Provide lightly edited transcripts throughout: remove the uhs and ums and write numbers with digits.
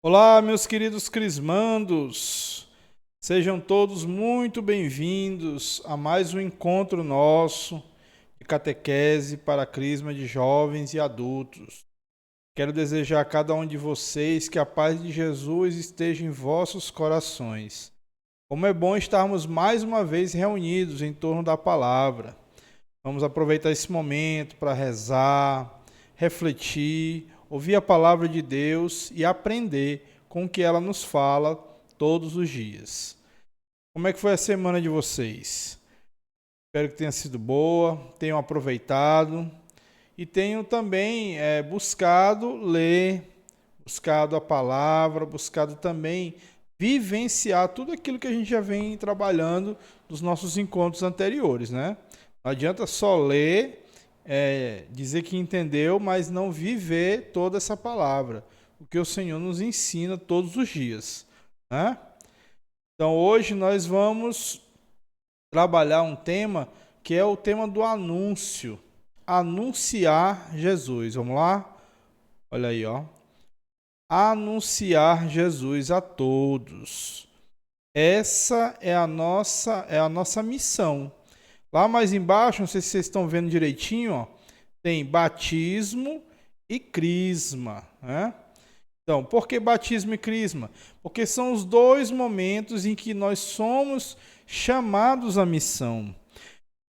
Olá, meus queridos crismandos, sejam todos muito bem-vindos a mais um encontro nosso de catequese para a crisma de jovens e adultos. Quero desejar a cada um de vocês que a paz de Jesus esteja em vossos corações. Como é bom estarmos mais uma vez reunidos em torno da palavra. Vamos aproveitar esse momento para rezar, refletir, ouvir a palavra de Deus e aprender com o que ela nos fala todos os dias. Como é que foi a semana de vocês? Espero que tenha sido boa, tenham aproveitado e tenham também buscado ler, buscado a palavra, buscado também vivenciar tudo aquilo que a gente já vem trabalhando nos nossos encontros anteriores, né? Não adianta só ler, dizer que entendeu, mas não viver toda essa palavra, o que o Senhor nos ensina todos os dias, né? Então hoje nós vamos trabalhar um tema que é o tema do anúncio, anunciar Jesus. Vamos lá? Olha aí, ó. Anunciar Jesus a todos. Essa é a nossa missão. Lá mais embaixo, não sei se vocês estão vendo direitinho, ó, tem batismo e crisma, né? Então, por que batismo e crisma? Porque são os dois momentos em que nós somos chamados à missão.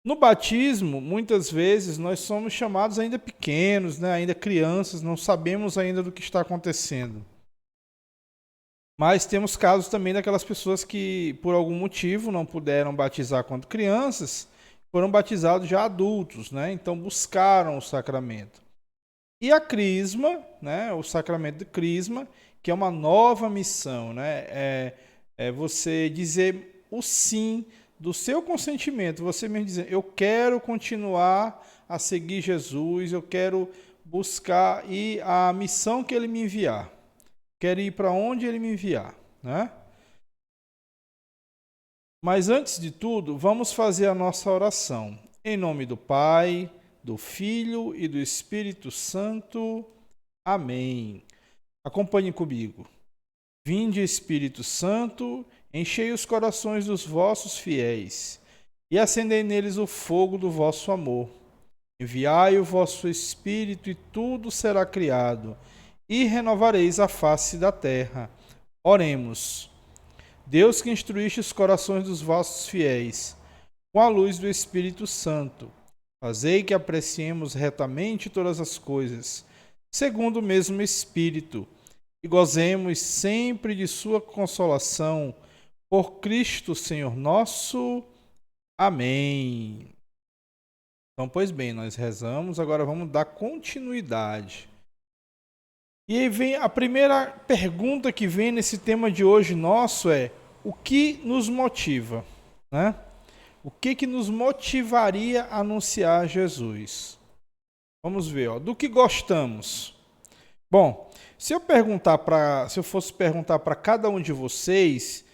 No batismo, muitas vezes nós somos chamados ainda pequenos, né? Ainda crianças, não sabemos ainda do que está acontecendo. Mas temos casos também daquelas pessoas que, por algum motivo, não puderam batizar quando crianças, foram batizados já adultos, né? Então buscaram o sacramento. E a crisma, né? O sacramento de crisma, que é uma nova missão, né? É você dizer o sim do seu consentimento, você mesmo dizer, eu quero continuar a seguir Jesus, eu quero buscar e a missão que ele me enviar. Quero ir para onde ele me enviar, né? Mas antes de tudo, vamos fazer a nossa oração. Em nome do Pai, do Filho e do Espírito Santo. Amém. Acompanhe comigo. Vinde, Espírito Santo, enchei os corações dos vossos fiéis e acendei neles o fogo do vosso amor. Enviai o vosso Espírito e tudo será criado, e renovareis a face da terra. Oremos. Deus que instruíste os corações dos vossos fiéis, com a luz do Espírito Santo, fazei que apreciemos retamente todas as coisas, segundo o mesmo Espírito, e gozemos sempre de sua consolação, por Cristo Senhor nosso. Amém. Então, pois bem, nós rezamos, agora vamos dar continuidade. E aí vem a primeira pergunta que vem nesse tema de hoje nosso é: o que nos motiva, né? O que nos motivaria a anunciar Jesus? Vamos ver, ó, do que gostamos. Bom, se eu fosse perguntar para cada um de vocês,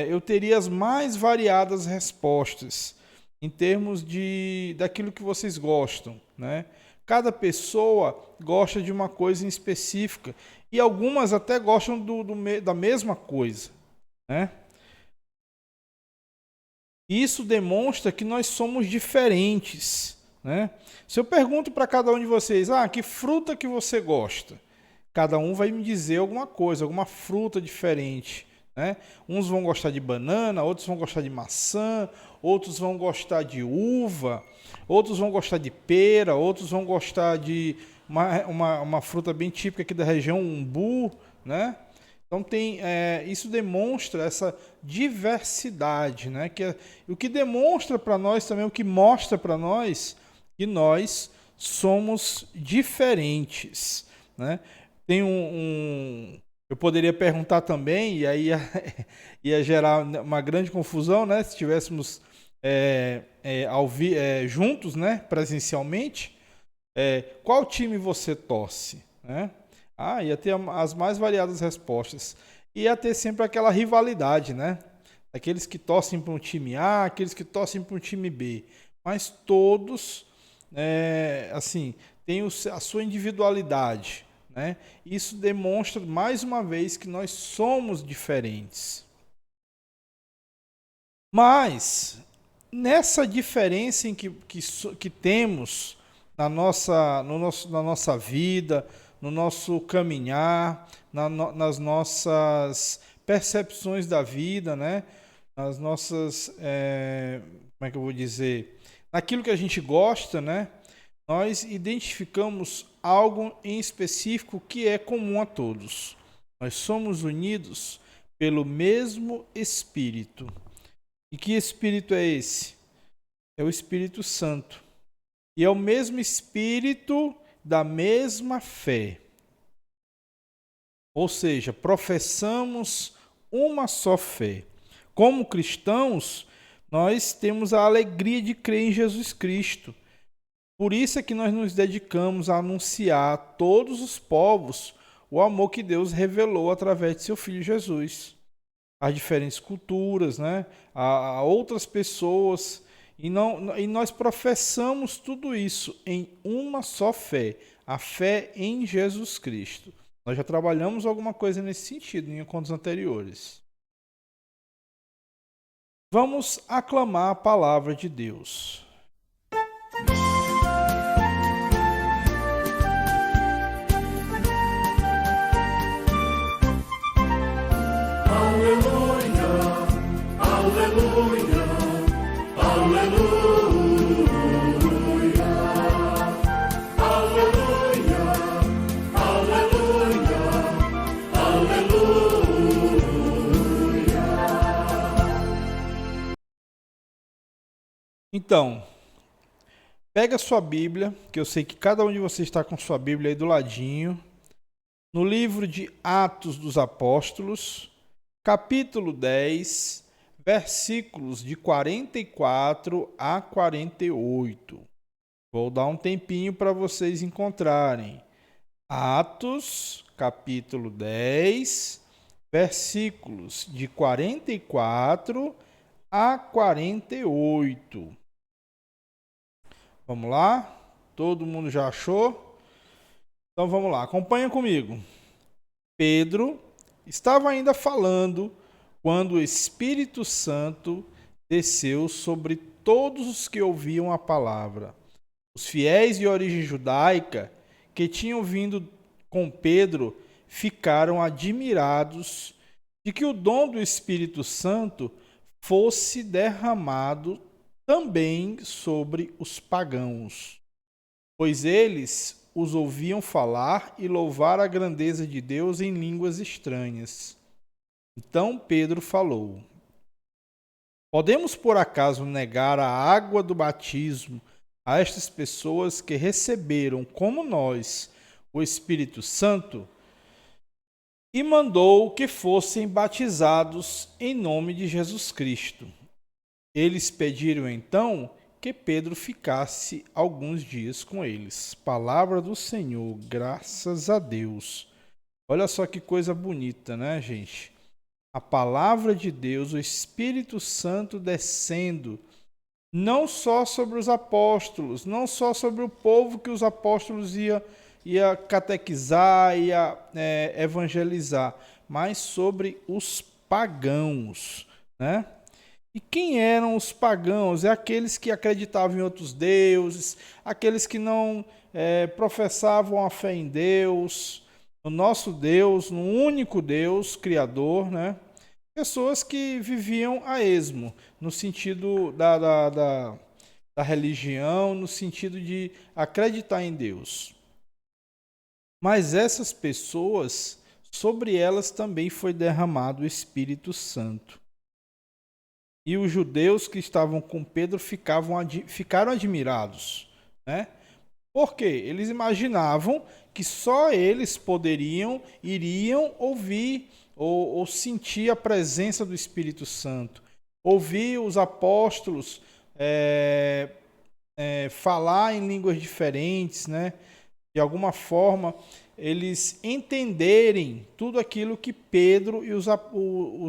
eu teria as mais variadas respostas em termos daquilo que vocês gostam, né? Cada pessoa gosta de uma coisa em específica e algumas até gostam da mesma coisa, né? Isso demonstra que nós somos diferentes, né? Se eu pergunto para cada um de vocês, que fruta que você gosta? Cada um vai me dizer alguma coisa, alguma fruta diferente, né? Uns vão gostar de banana, outros vão gostar de maçã, outros vão gostar de uva, outros vão gostar de pera, outros vão gostar de uma fruta bem típica aqui da região, umbu, né? Então isso demonstra essa diversidade, né? O que demonstra para nós também, o que mostra para nós que nós somos diferentes, né? Tem eu poderia perguntar também, e aí ia gerar uma grande confusão, né? Se estivéssemos juntos, né? Presencialmente, qual time você torce, né? Ia ter as mais variadas respostas. Ia ter sempre aquela rivalidade, né? Aqueles que torcem para um time A, aqueles que torcem para um time B. Mas todos, assim, têm a sua individualidade, né? Isso demonstra mais uma vez que nós somos diferentes. Mas nessa diferença que temos na nossa vida, no nosso caminhar, nas nossas percepções da vida, né? Nas nossas, como é que eu vou dizer? Naquilo que a gente gosta, né? Nós identificamos algo em específico que é comum a todos. Nós somos unidos pelo mesmo Espírito. E que Espírito é esse? É o Espírito Santo. E é o mesmo Espírito da mesma fé. Ou seja, professamos uma só fé. Como cristãos, nós temos a alegria de crer em Jesus Cristo. Por isso é que nós nos dedicamos a anunciar a todos os povos o amor que Deus revelou através de seu Filho Jesus. As diferentes culturas, né? A outras pessoas. E nós professamos tudo isso em uma só fé, a fé em Jesus Cristo. Nós já trabalhamos alguma coisa nesse sentido em encontros anteriores. Vamos aclamar a palavra de Deus. Aleluia, aleluia, aleluia, aleluia, aleluia, aleluia. Então, pega a sua Bíblia, que eu sei que cada um de vocês está com sua Bíblia aí do ladinho, no livro de Atos dos Apóstolos, capítulo 10, versículos de 44 a 48. Vou dar um tempinho para vocês encontrarem. Atos, capítulo 10, versículos de 44 a 48. Vamos lá? Todo mundo já achou? Então vamos lá, acompanha comigo. Pedro estava ainda falando quando o Espírito Santo desceu sobre todos os que ouviam a palavra. Os fiéis de origem judaica que tinham vindo com Pedro ficaram admirados de que o dom do Espírito Santo fosse derramado também sobre os pagãos, pois eles os ouviam falar e louvar a grandeza de Deus em línguas estranhas. Então Pedro falou: podemos por acaso negar a água do batismo a estas pessoas que receberam, como nós, o Espírito Santo? E mandou que fossem batizados em nome de Jesus Cristo. Eles pediram então que Pedro ficasse alguns dias com eles. Palavra do Senhor, graças a Deus. Olha só que coisa bonita, né, gente? A palavra de Deus, o Espírito Santo descendo, não só sobre os apóstolos, não só sobre o povo que os apóstolos ia catequizar, ia evangelizar, mas sobre os pagãos, né? E quem eram os pagãos? É aqueles que acreditavam em outros deuses, aqueles que não professavam a fé em Deus, no nosso Deus, no único Deus, Criador, né? Pessoas que viviam a esmo, no sentido da religião, no sentido de acreditar em Deus. Mas essas pessoas, sobre elas também foi derramado o Espírito Santo. E os judeus que estavam com Pedro ficaram admirados, né? Por quê? Eles imaginavam que só eles iriam ouvir ou sentir a presença do Espírito Santo, ouvir os apóstolos falar em línguas diferentes, né? De alguma forma, eles entenderem tudo aquilo que Pedro e os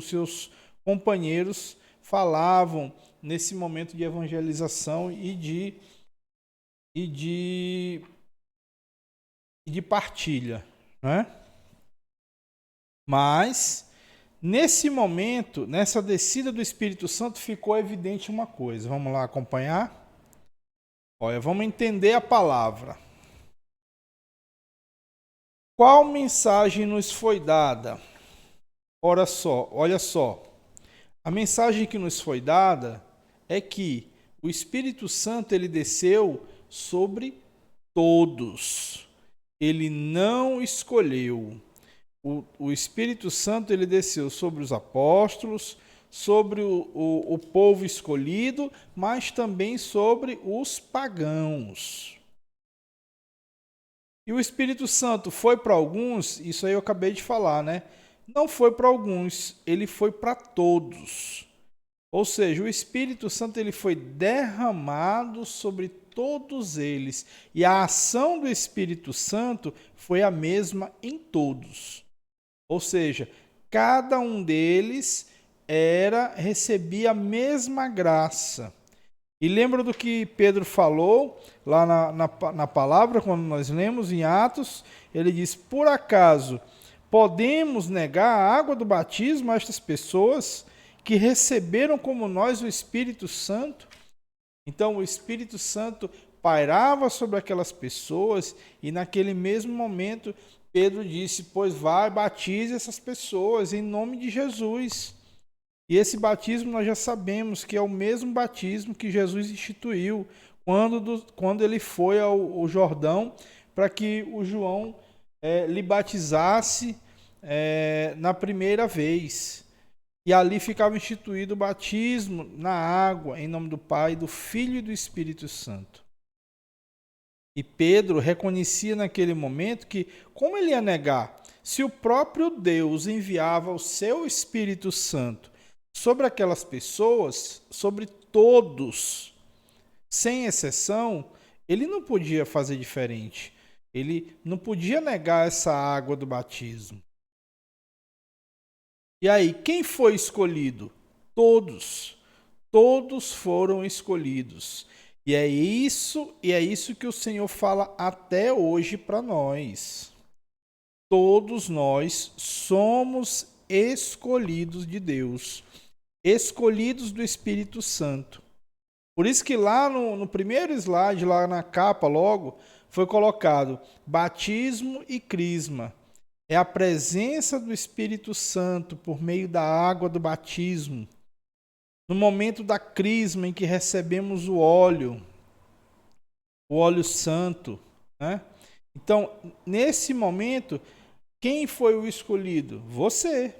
seus companheiros falavam nesse momento de evangelização e de partilha, né? Mas, nesse momento, nessa descida do Espírito Santo, ficou evidente uma coisa. Vamos lá acompanhar? Olha, vamos entender a palavra. Qual mensagem nos foi dada? Olha só. A mensagem que nos foi dada é que o Espírito Santo ele desceu sobre todos. Ele não escolheu. O Espírito Santo ele desceu sobre os apóstolos, sobre o povo escolhido, mas também sobre os pagãos. E o Espírito Santo foi para alguns, isso aí eu acabei de falar, né? Não foi para alguns, ele foi para todos. Ou seja, o Espírito Santo ele foi derramado sobre todos eles. E a ação do Espírito Santo foi a mesma em todos. Ou seja, cada um deles recebia a mesma graça. E lembra do que Pedro falou lá na palavra, quando nós lemos em Atos? Ele diz, por acaso podemos negar a água do batismo a estas pessoas que receberam como nós o Espírito Santo? Então o Espírito Santo pairava sobre aquelas pessoas e naquele mesmo momento Pedro disse, pois vai, batize essas pessoas em nome de Jesus. E esse batismo nós já sabemos que é o mesmo batismo que Jesus instituiu quando ele foi ao Jordão para que o João lhe batizasse na primeira vez. E ali ficava instituído o batismo na água, em nome do Pai, do Filho e do Espírito Santo. E Pedro reconhecia naquele momento que, como ele ia negar, se o próprio Deus enviava o seu Espírito Santo sobre aquelas pessoas, sobre todos, sem exceção, ele não podia fazer diferente. Ele não podia negar essa água do batismo. E aí, quem foi escolhido? Todos. Todos foram escolhidos. E é isso que o Senhor fala até hoje para nós. Todos nós somos escolhidos de Deus, escolhidos do Espírito Santo. Por isso que lá no primeiro slide, lá na capa logo, foi colocado batismo e crisma. É a presença do Espírito Santo por meio da água do batismo. No momento da crisma em que recebemos o óleo santo, né? Então, nesse momento, quem foi o escolhido? Você.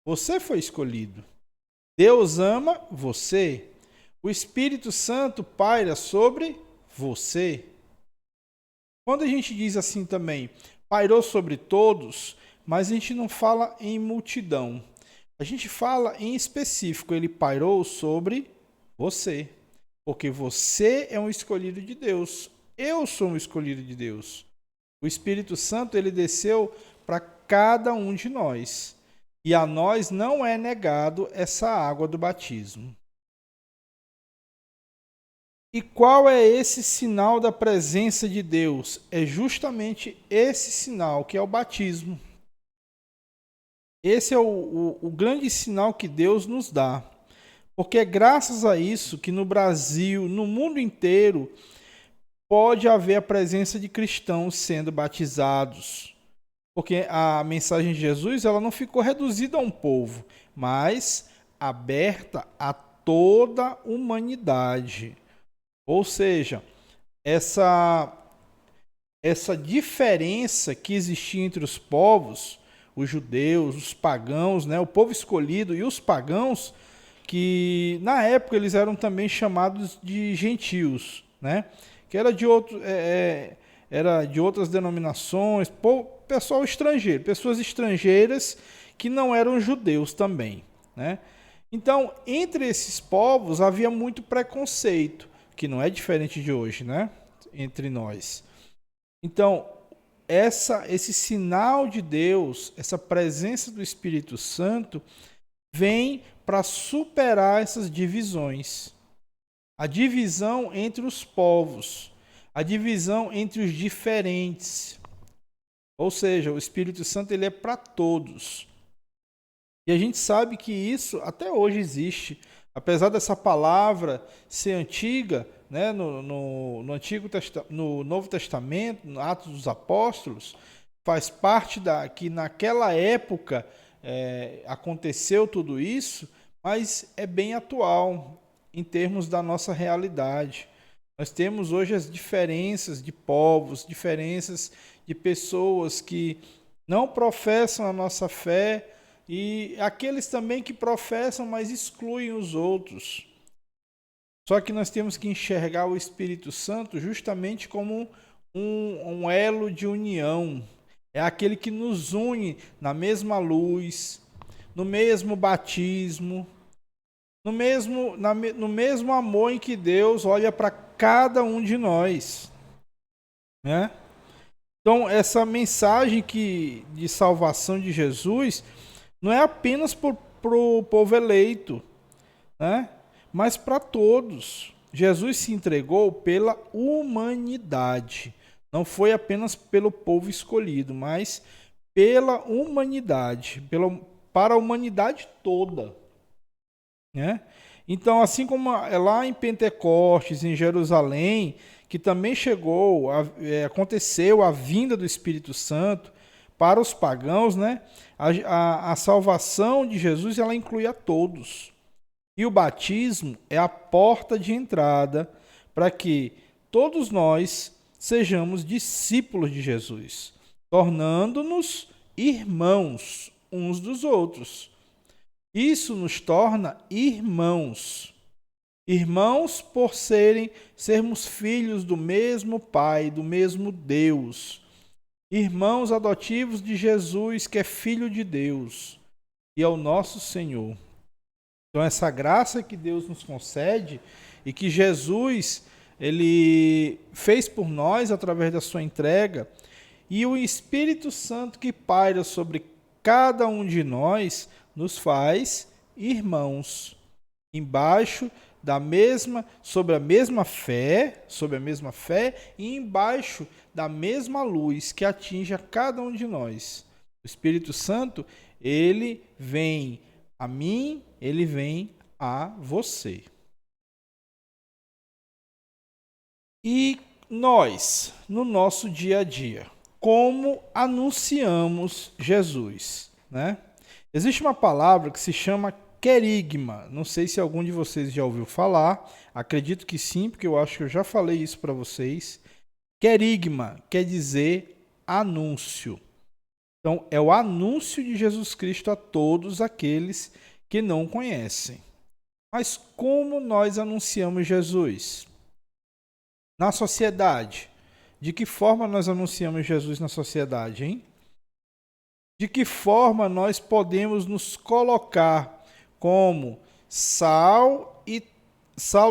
Você foi escolhido. Deus ama você. O Espírito Santo paira sobre você. Quando a gente diz assim também, pairou sobre todos, mas a gente não fala em multidão. A gente fala em específico, ele pairou sobre você. Porque você é um escolhido de Deus. Eu sou um escolhido de Deus. O Espírito Santo, ele desceu para cada um de nós. E a nós não é negado essa água do batismo. E qual é esse sinal da presença de Deus? É justamente esse sinal, que é o batismo. Esse é o grande sinal que Deus nos dá. Porque é graças a isso que no Brasil, no mundo inteiro, pode haver a presença de cristãos sendo batizados. Porque a mensagem de Jesus ela não ficou reduzida a um povo, mas aberta a toda a humanidade. Ou seja, essa diferença que existia entre os povos, os judeus, os pagãos, né, o povo escolhido e os pagãos, que na época eles eram também chamados de gentios, né, que era de outras denominações, pessoal estrangeiro, pessoas estrangeiras que não eram judeus também, né? Então, entre esses povos havia muito preconceito, que não é diferente de hoje, né? Entre nós. Então, esse sinal de Deus, essa presença do Espírito Santo, vem para superar essas divisões. A divisão entre os povos, a divisão entre os diferentes. Ou seja, o Espírito Santo ele é para todos. E a gente sabe que isso até hoje existe. Apesar dessa palavra ser antiga, né, no Novo Testamento, no Atos dos Apóstolos, faz parte que naquela época aconteceu tudo isso, mas é bem atual em termos da nossa realidade. Nós temos hoje as diferenças de povos, diferenças de pessoas que não professam a nossa fé e aqueles também que professam, mas excluem os outros. Só que nós temos que enxergar o Espírito Santo justamente como um elo de união. É aquele que nos une na mesma luz, no mesmo batismo, no mesmo amor em que Deus olha para cada um de nós, né? Então, essa mensagem de salvação de Jesus não é apenas para o povo eleito, né? Mas para todos. Jesus se entregou pela humanidade. Não foi apenas pelo povo escolhido, mas pela humanidade, para a humanidade toda, né? Então, assim como lá em Pentecostes, em Jerusalém, que também aconteceu a vinda do Espírito Santo para os pagãos, né? A salvação de Jesus ela inclui a todos. E o batismo é a porta de entrada para que todos nós sejamos discípulos de Jesus, tornando-nos irmãos uns dos outros. Isso nos torna irmãos. Irmãos por sermos filhos do mesmo Pai, do mesmo Deus. Irmãos adotivos de Jesus, que é Filho de Deus e é o nosso Senhor. Então essa graça que Deus nos concede e que Jesus ele fez por nós através da sua entrega e o Espírito Santo que paira sobre cada um de nós nos faz irmãos, sobre a mesma fé e embaixo da mesma luz que atinge a cada um de nós. O Espírito Santo, ele vem a mim, ele vem a você. E nós, no nosso dia a dia, como anunciamos Jesus, né? Existe uma palavra que se chama querigma. Não sei se algum de vocês já ouviu falar. Acredito que sim, porque eu acho que eu já falei isso para vocês. Querigma quer dizer anúncio. Então, é o anúncio de Jesus Cristo a todos aqueles que não conhecem. Mas como nós anunciamos Jesus? Na sociedade. De que forma nós anunciamos Jesus na sociedade, hein? De que forma nós podemos nos colocar como sal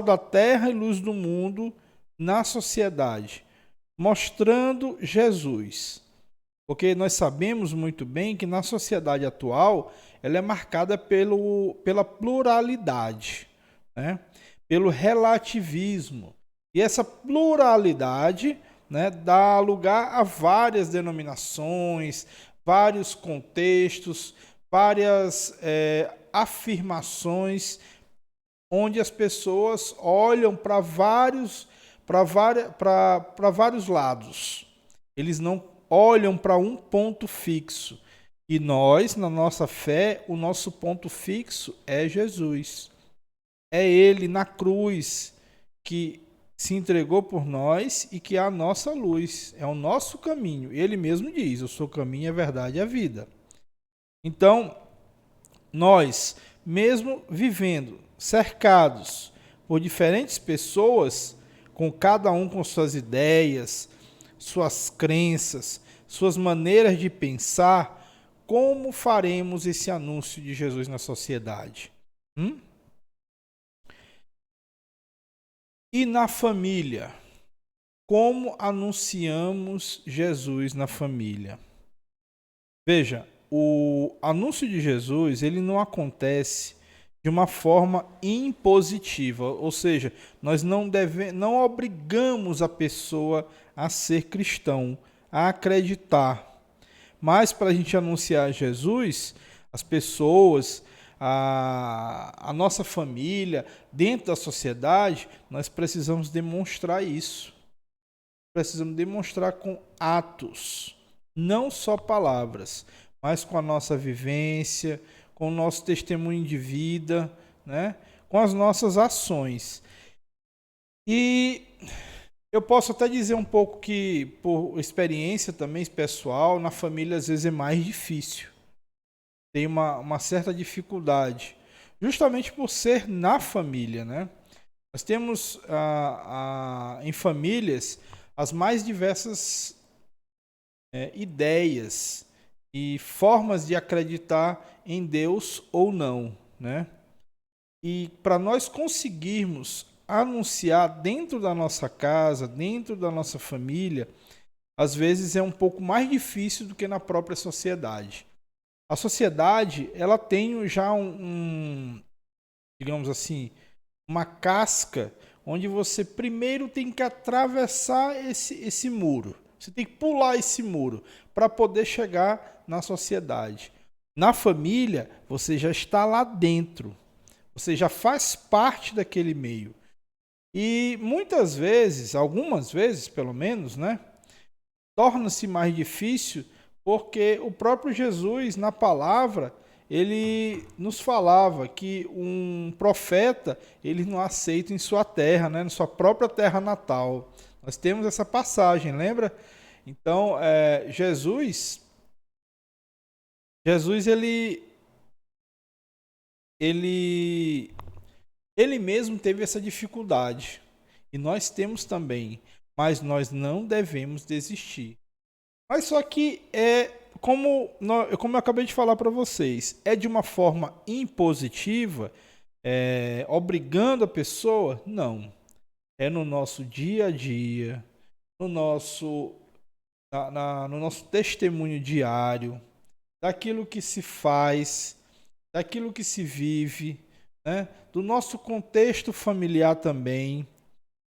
da terra e luz do mundo na sociedade, mostrando Jesus? Porque nós sabemos muito bem que na sociedade atual ela é marcada pela pluralidade, né? Pelo relativismo. E essa pluralidade, né, dá lugar a várias denominações, vários contextos, várias afirmações, onde as pessoas olham para vários lados. Eles não olham para um ponto fixo. E nós, na nossa fé, o nosso ponto fixo é Jesus. É Ele na cruz que se entregou por nós e que é a nossa luz, é o nosso caminho. Ele mesmo diz, eu sou o caminho, a verdade e a vida. Então, nós, mesmo vivendo cercados por diferentes pessoas, com cada um com suas ideias, suas crenças, suas maneiras de pensar, como faremos esse anúncio de Jesus na sociedade? E na família? Como anunciamos Jesus na família? Veja, o anúncio de Jesus ele não acontece de uma forma impositiva, ou seja, nós não obrigamos a pessoa a ser cristão, a acreditar. Mas para a gente anunciar Jesus, as pessoas, a nossa família, dentro da sociedade, nós precisamos demonstrar isso. Precisamos demonstrar com atos, não só palavras, mas com a nossa vivência, com o nosso testemunho de vida, né? Com as nossas ações. E eu posso até dizer um pouco que, por experiência também pessoal, na família às vezes é mais difícil. Tem uma certa dificuldade, justamente por ser na família, né? Nós temos em famílias as mais diversas ideias e formas de acreditar em Deus ou não, né? E para nós conseguirmos anunciar dentro da nossa casa, dentro da nossa família, às vezes é um pouco mais difícil do que na própria sociedade. A sociedade, ela tem já digamos assim, uma casca onde você primeiro tem que atravessar esse muro. Você tem que pular esse muro para poder chegar na sociedade. Na família, você já está lá dentro. Você já faz parte daquele meio. E muitas vezes, algumas vezes pelo menos, né, torna-se mais difícil porque o próprio Jesus, na palavra, ele nos falava que um profeta, ele não aceita em sua terra, né, na sua própria terra natal. Nós temos essa passagem, lembra? Então, Jesus ele mesmo teve essa dificuldade. E nós temos também, mas nós não devemos desistir. Mas só que como eu acabei de falar para vocês, é de uma forma impositiva, obrigando a pessoa? Não. É no nosso dia a dia, no nosso testemunho diário, daquilo que se faz, daquilo que se vive, né? Do nosso contexto familiar também.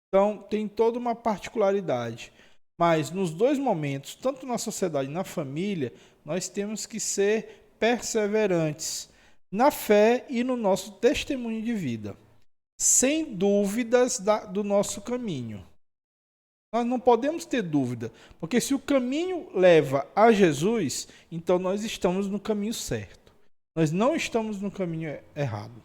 Então, tem toda uma particularidade. Mas nos dois momentos, tanto na sociedade e na família, nós temos que ser perseverantes na fé e no nosso testemunho de vida, sem dúvidas do nosso caminho. Nós não podemos ter dúvida, porque se o caminho leva a Jesus, então nós estamos no caminho certo. Nós não estamos no caminho errado,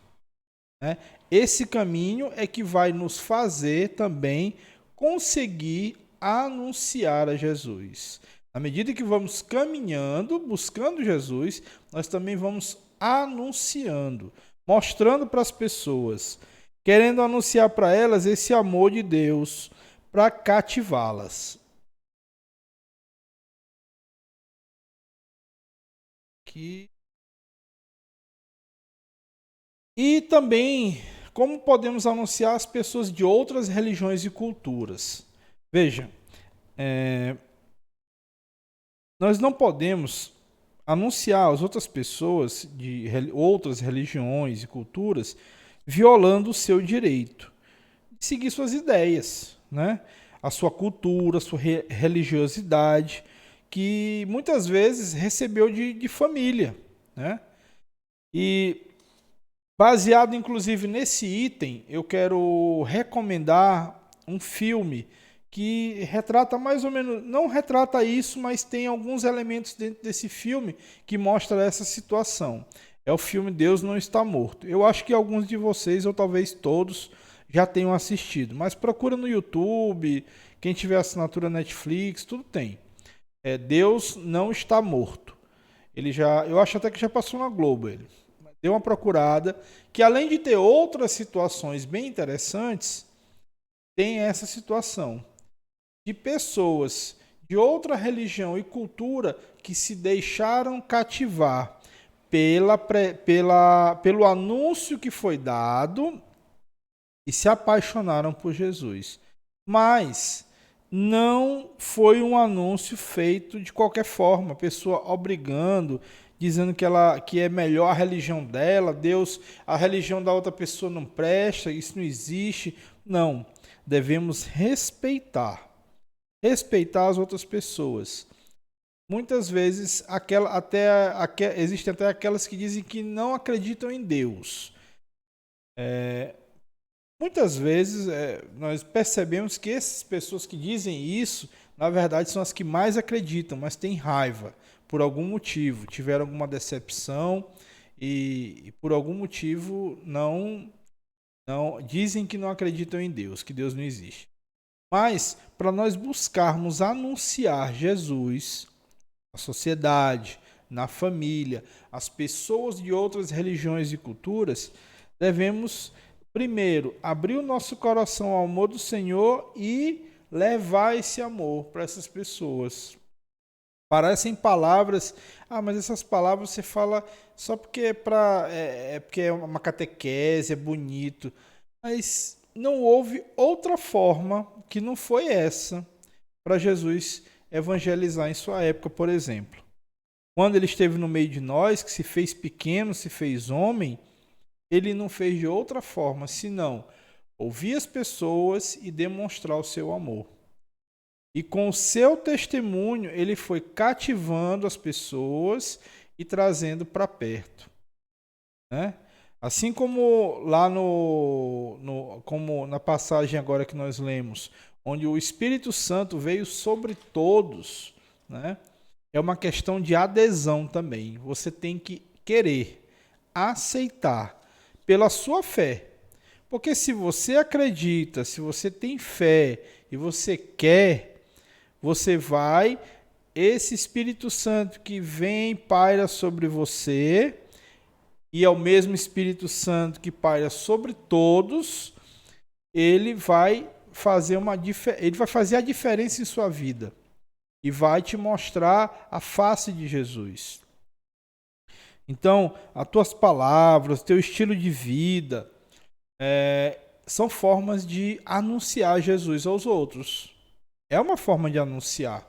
né? Esse caminho é que vai nos fazer também conseguir anunciar a Jesus. Na medida que vamos caminhando, buscando Jesus, nós também vamos anunciando, mostrando para as pessoas, querendo anunciar para elas esse amor de Deus, para cativá-las. E também, como podemos anunciar as pessoas de outras religiões e culturas? Veja, nós não podemos anunciar as outras pessoas de outras religiões e culturas violando o seu direito de seguir suas ideias, né? A sua cultura, a sua religiosidade, que muitas vezes recebeu de família, né? E baseado inclusive nesse item, eu quero recomendar um filme que retrata mais ou menos, não retrata isso, mas tem alguns elementos dentro desse filme que mostra essa situação. É o filme Deus Não Está Morto. Eu acho que alguns de vocês, ou talvez todos, já tenham assistido, mas procura no YouTube, quem tiver assinatura Netflix, tudo tem. Deus Não Está Morto. Eu acho até que já passou na Globo ele. Dê uma procurada, que além de ter outras situações bem interessantes, tem essa situação de pessoas de outra religião e cultura que se deixaram cativar pelo anúncio que foi dado e se apaixonaram por Jesus. Mas não foi um anúncio feito de qualquer forma, a pessoa obrigando, dizendo que é melhor a religião dela, a religião da outra pessoa não presta, isso não existe. Não, devemos respeitar as outras pessoas. muitas vezes existem até aquelas que dizem que não acreditam em Deus. Muitas vezes nós percebemos que essas pessoas que dizem isso, na verdade, são as que mais acreditam, mas têm raiva por algum motivo, tiveram alguma decepção e por algum motivo não dizem que não acreditam em Deus, que Deus não existe. Mas para nós buscarmos anunciar Jesus na sociedade, na família, as pessoas de outras religiões e culturas, devemos primeiro abrir o nosso coração ao amor do Senhor e levar esse amor para essas pessoas. Parecem palavras, mas essas palavras você fala só porque porque é uma catequese, é bonito. Mas não houve outra forma que não foi essa para Jesus evangelizar em sua época, por exemplo. Quando ele esteve no meio de nós, que se fez pequeno, se fez homem, ele não fez de outra forma, senão ouvir as pessoas e demonstrar o seu amor. E com o seu testemunho, ele foi cativando as pessoas e trazendo para perto. Né? Assim como lá como na passagem agora que nós lemos, onde o Espírito Santo veio sobre todos, né? É uma questão de adesão também. Você tem que querer, aceitar pela sua fé. Porque se você acredita, se você tem fé e você quer, esse Espírito Santo que vem e paira sobre você, e é o mesmo Espírito Santo que paira sobre todos, ele vai fazer a diferença em sua vida e vai te mostrar a face de Jesus. Então, as tuas palavras, teu estilo de vida, são formas de anunciar Jesus aos outros. É uma forma de anunciar.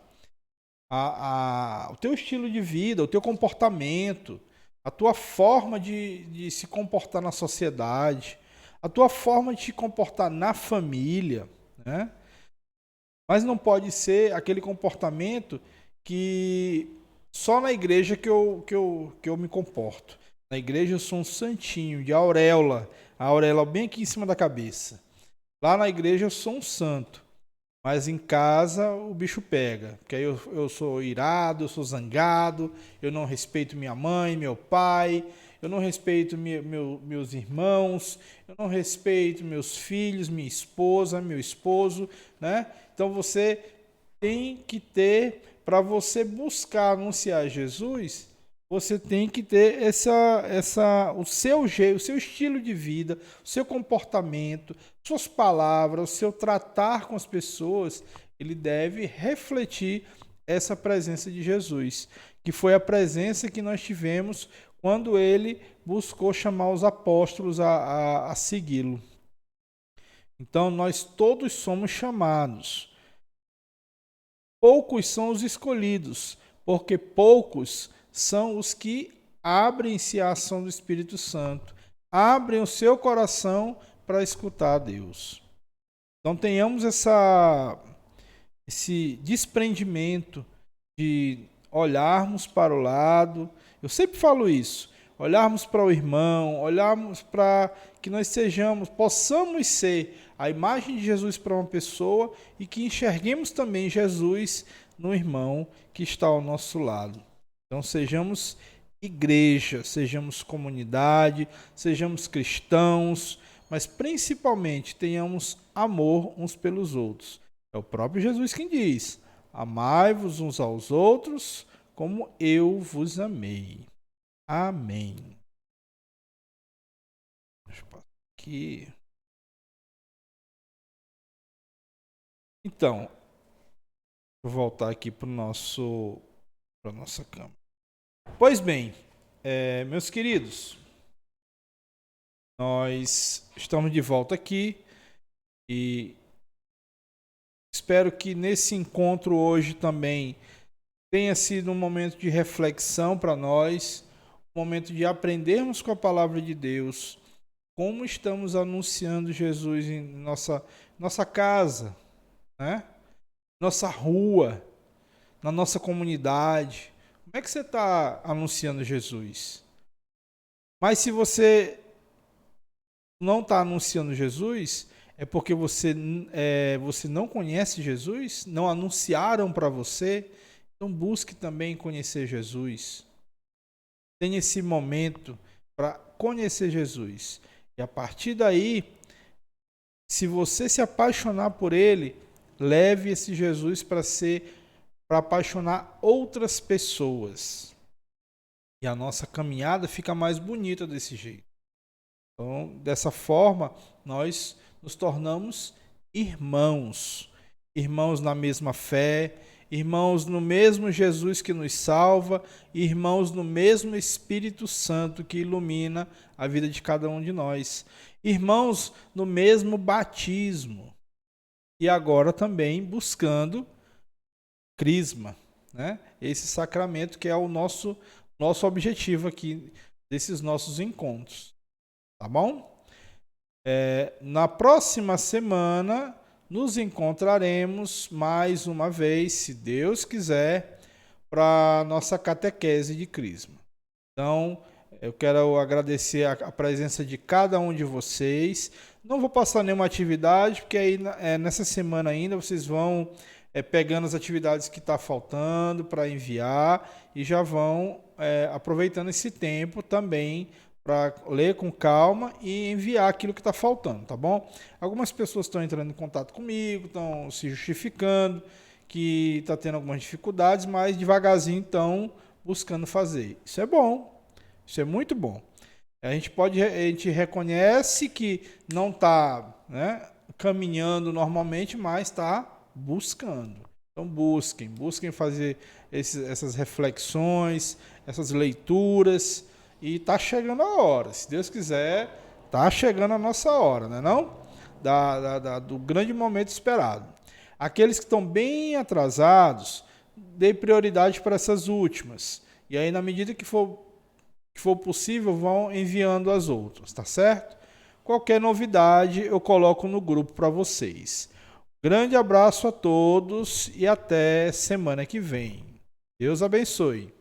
O teu estilo de vida, o teu comportamento, a tua forma de se comportar na sociedade, a tua forma de se comportar na família, né? Mas não pode ser aquele comportamento que só na igreja que eu me comporto. Na igreja eu sou um santinho, de auréola, a auréola bem aqui em cima da cabeça. Lá na igreja eu sou um santo, mas em casa o bicho pega. Porque aí eu sou irado, eu sou zangado, eu não respeito minha mãe, meu pai, eu não respeito meus irmãos, eu não respeito meus filhos, minha esposa, meu esposo, né? Então você tem que ter, para você buscar anunciar Jesus, você tem que ter o seu jeito, o seu estilo de vida, o seu comportamento, suas palavras, o seu tratar com as pessoas, ele deve refletir essa presença de Jesus, que foi a presença que nós tivemos quando ele buscou chamar os apóstolos a segui-lo. Então, nós todos somos chamados. Poucos são os escolhidos, porque poucos são os que abrem-se à ação do Espírito Santo, abrem o seu coração para escutar a Deus. Então, tenhamos esse desprendimento de olharmos para o lado. Eu sempre falo isso. Olharmos para o irmão, olharmos para que nós possamos ser a imagem de Jesus para uma pessoa e que enxerguemos também Jesus no irmão que está ao nosso lado. Então sejamos igreja, sejamos comunidade, sejamos cristãos, mas principalmente tenhamos amor uns pelos outros. É o próprio Jesus quem diz: amai-vos uns aos outros como eu vos amei. Amém. Deixa eu passar aqui. Então, vou voltar aqui para a nossa cama. Pois bem, meus queridos, nós estamos de volta aqui e espero que nesse encontro hoje também tenha sido um momento de reflexão para nós, um momento de aprendermos com a palavra de Deus como estamos anunciando Jesus em nossa casa, né? Nossa rua, na nossa comunidade. Como é que você está anunciando Jesus? Mas se você não está anunciando Jesus, é porque você não conhece Jesus? Não anunciaram para você? Então busque também conhecer Jesus. Tenha esse momento para conhecer Jesus. E a partir daí, se você se apaixonar por Ele, leve esse Jesus para apaixonar outras pessoas. E a nossa caminhada fica mais bonita desse jeito. Então, dessa forma, nós nos tornamos irmãos. Irmãos na mesma fé, irmãos no mesmo Jesus que nos salva, irmãos no mesmo Espírito Santo que ilumina a vida de cada um de nós. Irmãos no mesmo batismo. E agora também buscando crisma, né? Esse sacramento que é o nosso objetivo aqui desses nossos encontros. Tá bom? Na próxima semana nos encontraremos mais uma vez, se Deus quiser, para a nossa catequese de crisma. Então, eu quero agradecer a presença de cada um de vocês. Não vou passar nenhuma atividade, porque aí nessa semana ainda vocês vão pegando as atividades que está faltando para enviar e já vão aproveitando esse tempo também para ler com calma e enviar aquilo que está faltando, tá bom? Algumas pessoas estão entrando em contato comigo, estão se justificando que está tendo algumas dificuldades, mas devagarzinho estão buscando fazer. Isso é bom, isso é muito bom. A gente reconhece que não está, né, caminhando normalmente, mas está buscando. Então busquem fazer essas reflexões, essas leituras. E está chegando a hora, se Deus quiser, está chegando a nossa hora, não é não? Do grande momento esperado. Aqueles que estão bem atrasados, dê prioridade para essas últimas. E aí, na medida que for possível, vão enviando as outras, tá certo? Qualquer novidade eu coloco no grupo para vocês. Grande abraço a todos e até semana que vem. Deus abençoe.